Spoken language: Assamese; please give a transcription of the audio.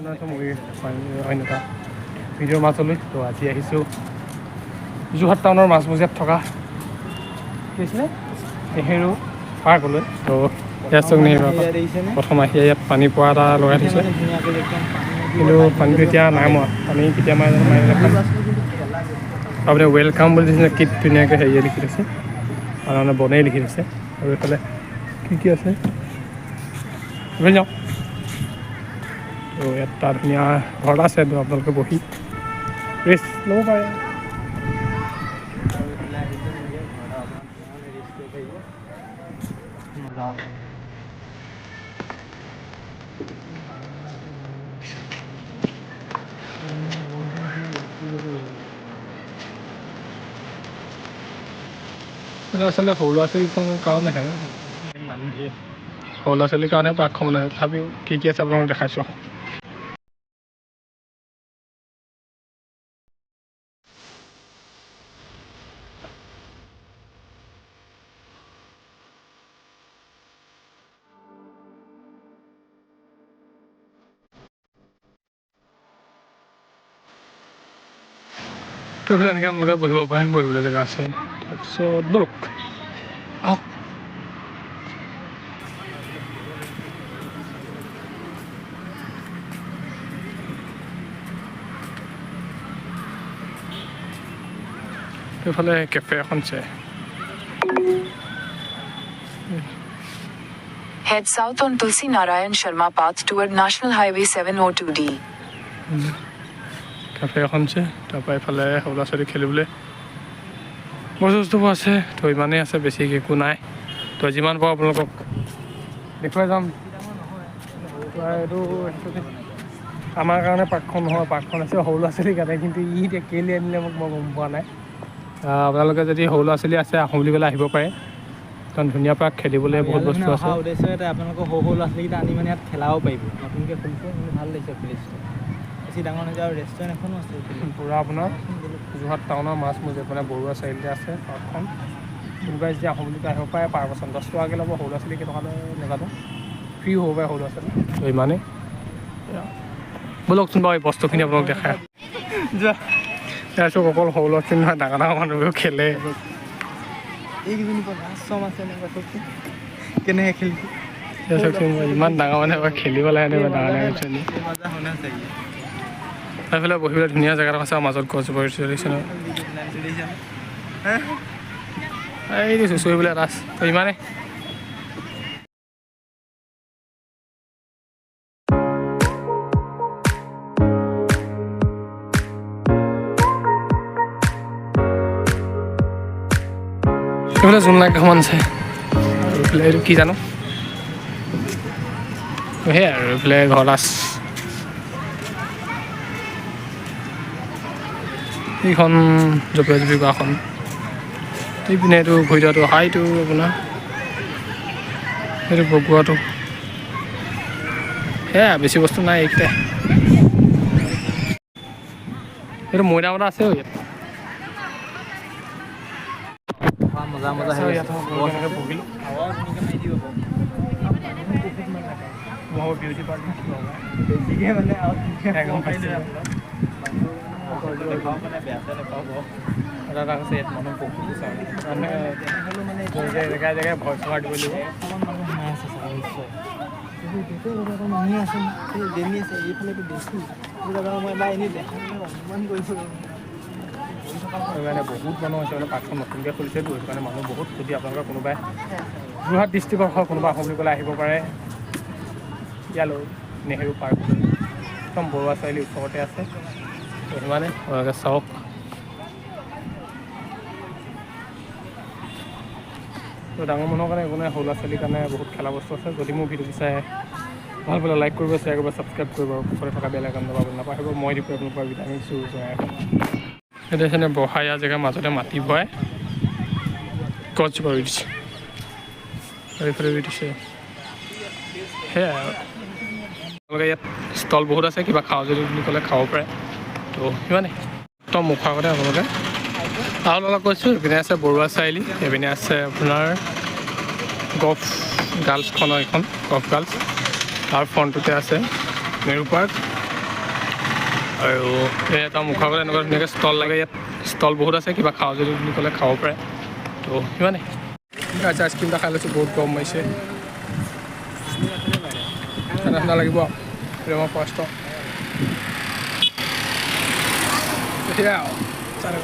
মই অন্য এটা ভিডিঅ'ৰ মাজলৈ। তো আজি আহিছোঁ যোৰহাট টাউনৰ মাজমজিয়াত থকা কি আছিলে নেহেৰু পাৰ্কলৈ। তো ইয়াত চাওক নেহেৰু প্ৰথম আহি ইয়াত পানী পোৱা এটা লগাই থৈছে, কিন্তু পানীটো এতিয়া নাই মৰা। পানী কেতিয়া মাৰে জানো, মাৰিলে দেখাম। আপুনি ৱেলকাম বুলি দিছে, কি ধুনীয়াকৈ হেৰিয়ে লিখি থৈছে, আৰু মানে বনেই লিখি থৈছে। আৰু এইফালে কি আছে এইফালে যাওঁ। তো ইয়াত এটা ধুনীয়া ঘৰ আছে, আপোনালোকে বহি ৰেষ্ট ল'ব পাৰে। আচলতে সৰু ল'ৰা ছোৱালীৰ কাৰণে সৰু ল'ৰা ছোৱালীৰ কাৰণে পাৰ্কখন বনায়। তথাপিও কি আছে আপোনালোকক দেখাইছোঁ। তো এনেকৈ আপোনালোকে বহিব পাৰে, বহিবলৈ জেগা আছে। তাৰপিছত বলক আহক। এইফালে কেফে এখন আছে। Head south on Tulsi Narayan Sharma Path toward National Highway 702D. Cafe এখন আছে। তাৰপৰা এইফালে সৰু ল'ৰা ছোৱালী খেলিবলৈ বস্তুবোৰ আছে। তো ইমানেই আছে, বেছি একো নাই। তো যিমান পাৰোঁ আপোনালোকক দেখুৱাই যাম। এইটো আমাৰ কাৰণে পাৰ্কখন নহয়, পাৰ্কখন আছে সৰু ল'ৰা ছোৱালীৰ কাৰণে। কিন্তু ই এতিয়া কেলৈ আনিলে মই গম পোৱা নাই। আপোনালোকে যদি সৰু ল'ৰা ছোৱালী আছে, আহোঁ বুলি ক'লে আহিব পাৰে। কাৰণ ধুনীয়া পাৰ্ক, খেলিবলৈ বহুত বস্তু আছে। অহা উদ্দেশ্যতে আপোনালোকৰ সৰু সৰু ল'ৰা ছোৱালীকেইটা আনি মানে ইয়াত খেলাব পাৰিব। নতুনকৈ খুলিছে, মানে ভাল লাগিছে প্লেচটো। বেছি ডাঙৰ নহয়, আৰু ৰেষ্টুৰেণ্ট এখনো আছে। পূৰা আপোনাৰ যোৰহাট টাউনৰ মাজমজিয়াত মানে বৰুৱা চাৰিআলিতে আছে পাৰ্কখন। কোনোবাই যেতিয়া আহোঁ বুলি আহিব পাৰে। পাৰ পাৰ্চন 10 টকাকৈ ল'ব। সৰু ল'ৰা ছোৱালী কেইটকা লয় নাজানো, ফ্ৰী হ'ব পাৰে সৰু ল'ৰা ছোৱালী। তো ইমানেই ব'লকচোন বাৰু এই বস্তুখিনি আপোনালোক দেখায়। চাওক অকল সৰু ল'ৰা ছোৱালী নহয়, ডাঙৰ ডাঙৰ মানুহবোৰেও খেলে। কেনেকৈ খেলিছে চাওকচোন, ইমান ডাঙৰ মানে খেলিব লাগে এনেকুৱা ডাঙৰ ডাঙৰ ছোৱালী। সেইফালে বহিবলৈ ধুনীয়া জেগা এটা আছে, আৰু মাজত গছ জোপা দিছে ন। এইটো চুচৰিবলৈ এটা আছে। তো ইমানেই। এইফালে জোন লাইট এখন আছে। এইফালে এইটো কি জানো, সেয়াই আৰু এইফালে ঘৰ আছে। এইখন জপিয়াই জপি গাঁওখন। এইপিনে এইটো ঘূৰি যোৱাটো হাইটো আপোনাৰ এইটো বগোৱাটো। সেয়া বেছি বস্তু নাই এইকেইটাই। এইটো মৈদাম এটা আছে ইয়াত। মজা মজা ইয়াত এনেকৈ বহিলোঁ। বিউটি পাৰ্লাৰ বেছিকৈ মানে এটা আছে ইয়াত মানুহ বহুত মানে জেগাই জেগাই ভয় চোৱাৰ দিব লাগিব। মানুহে আছে ডেইলি আছে। এইফালেতো বেছি মই এবাৰ এনেই দেখা অনুমান কৰিছোঁ। সেইকাৰণে বহুত মানুহ হৈছে। মানে পাৰ্কখন নতুনকৈ খুলিছেতো, সেইটো কাৰণে মানুহ বহুত। যদি আপোনালোকে কোনোবাই যোৰহাট ডিষ্ট্ৰিক্টৰ হয়, কোনোবা আহোঁ বুলি ক'লে আহিব পাৰে ইয়ালৈ নেহেৰু পাৰ্ক। একদম বৰুৱা চাৰিআলিৰ ওচৰতে আছে। তো সিমানেই, আপোনালোকে চাওক। তো ডাঙৰ মানুহৰ কাৰণে একো নাই, সৰু ল'ৰা ছোৱালীৰ কাৰণে বহুত খেলা বস্তু আছে। যদি মোৰ ভিডিঅ'টো চাই ভাল পালে লাইক কৰিব, শ্বেয়াৰ কৰিব, ছাবস্ক্ৰাইব কৰিব, আৰু ওচৰতে থকা বেল আইকন দবাব নাপাহৰিব। মই দিব আপোনালোকৰ ভিটামিন চুৰ জনাই এখন সেইটো আছে বহাই ইয়াৰ জেগা মাজতে মাটি ভৰাই গছজোপা ৰুই দিছে। এইফালে ৰুই দিছে। সেয়াই আৰু আপোনালোকে ইয়াত ষ্টল বহুত আছে। কিবা খাওঁ যদি বুলি ক'লে খাব পাৰে। তো সিমানেই। একদম মুখৰ আগতে আপোনালোকে আৰু অলপ কৈছোঁ। এইপিনে আছে বৰুৱা চাৰিআলি, এইপিনে আছে আপোনাৰ গল্ফ গাৰ্লছখনৰ এখন গল্ফ গাৰ্লছ। তাৰ ফ্ৰণ্টতে আছে নেহেৰু পাৰ্ক। আৰু এটা মুখৰ আগত এনেকুৱা ধুনীয়াকৈ ষ্টল লাগে ইয়াত ষ্টল বহুত আছে কিবা খাওঁ যদি বুলি ক'লে খাব পাৰে তো সিমানেই আচ্ছা আইচক্ৰীম এটা খাই লৈছোঁ বহুত গৰম মাৰিছে ঠাণ্ডা ঠাণ্ডা লাগিব আৰু মই ফাৰ্ষ্ট সেয়া আৰু